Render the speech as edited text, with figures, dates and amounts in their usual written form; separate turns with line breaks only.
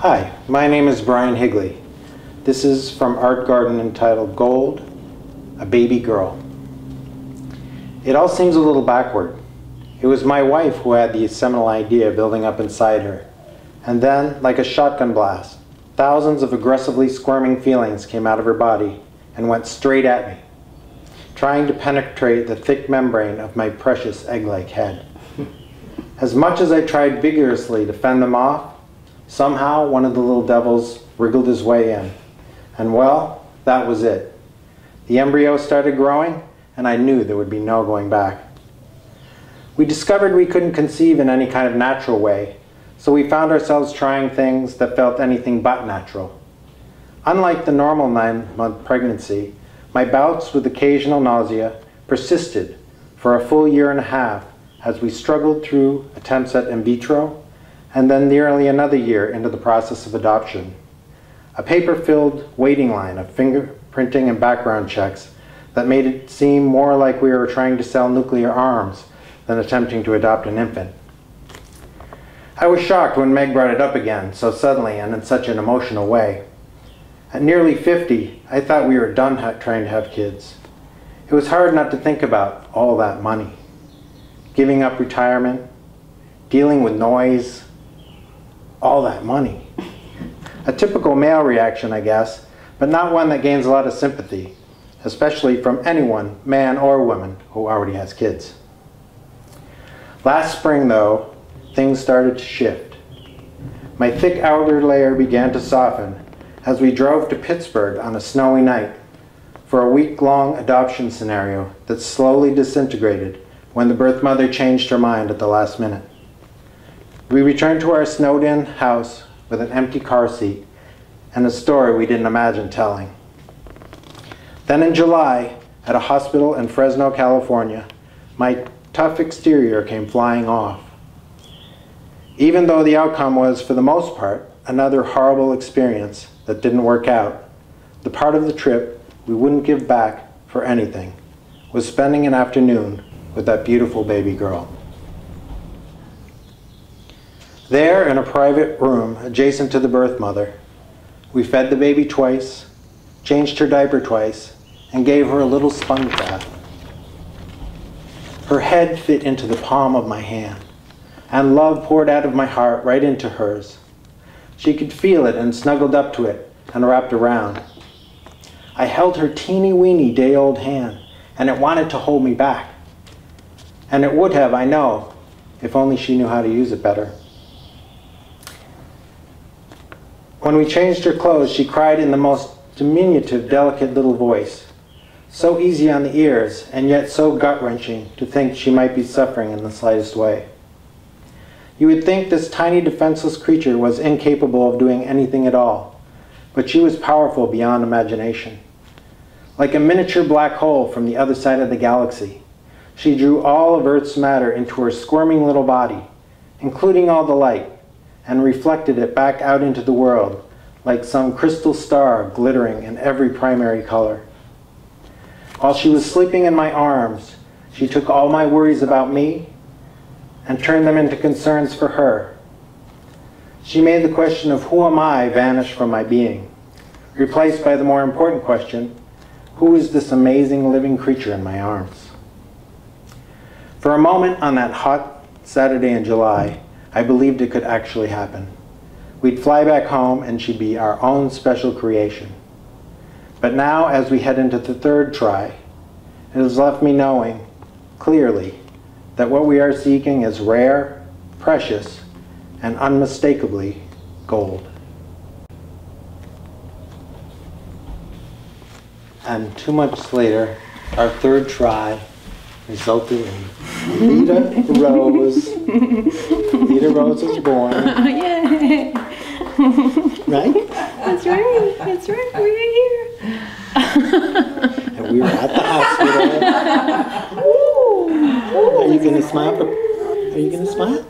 Hi, my name is Brian Higley. This is from Art Garden entitled Gold, a Baby Girl. It all seems a little backward. It was my wife who had the seminal idea building up inside her. And then, like a shotgun blast, thousands of aggressively squirming feelings came out of her body and went straight at me, trying to penetrate the thick membrane of my precious egg-like head. As much as I tried vigorously to fend them off, somehow one of the little devils wriggled his way in. And well, that was it. The embryo started growing, and I knew there would be no going back. We discovered we couldn't conceive in any kind of natural way, so we found ourselves trying things that felt anything but natural. Unlike the normal 9-month pregnancy, my bouts with occasional nausea persisted for a full year and a half as we struggled through attempts at in vitro, and then nearly another year into the process of adoption. A paper-filled waiting line of fingerprinting and background checks that made it seem more like we were trying to sell nuclear arms than attempting to adopt an infant. I was shocked when Meg brought it up again so suddenly and in such an emotional way. At nearly 50, I thought we were done trying to have kids. It was hard not to think about all that money, giving up retirement, dealing with noise, all that money. A typical male reaction, I guess, but not one that gains a lot of sympathy, especially from anyone, man or woman, who already has kids. Last spring, though, things started to shift. My thick outer layer began to soften as we drove to Pittsburgh on a snowy night for a week-long adoption scenario that slowly disintegrated when the birth mother changed her mind at the last minute. We returned to our snowed-in house with an empty car seat and a story we didn't imagine telling. Then in July, at a hospital in Fresno, California, my tough exterior came flying off. Even though the outcome was, for the most part, another horrible experience that didn't work out, the part of the trip we wouldn't give back for anything was spending an afternoon with that beautiful baby girl. There, in a private room adjacent to the birth mother, we fed the baby twice, changed her diaper twice, and gave her a little sponge bath. Her head fit into the palm of my hand, and love poured out of my heart right into hers. She could feel it and snuggled up to it and wrapped around. I held her teeny-weeny day-old hand, and it wanted to hold me back. And it would have, I know, if only she knew how to use it better. When we changed her clothes, she cried in the most diminutive, delicate little voice, so easy on the ears, and yet so gut-wrenching to think she might be suffering in the slightest way. You would think this tiny, defenseless creature was incapable of doing anything at all, but she was powerful beyond imagination. Like a miniature black hole from the other side of the galaxy, she drew all of Earth's matter into her squirming little body, including all the light, and reflected it back out into the world like some crystal star glittering in every primary color. While she was sleeping in my arms, she took all my worries about me and turned them into concerns for her. She made the question of who am I vanish from my being, replaced by the more important question, who is this amazing living creature in my arms? For a moment on that hot Saturday in July, I believed it could actually happen. We'd fly back home and she'd be our own special creation. But now, as we head into the third try, it has left me knowing, clearly, that what we are seeking is rare, precious, and unmistakably gold. And 2 months later, our third try resulted in Lita Rose. Lita Rose was born.
Yay!
Right?
That's right. That's right. We're here.
And we were at the hospital. Are you going to smile? Are you going to smile?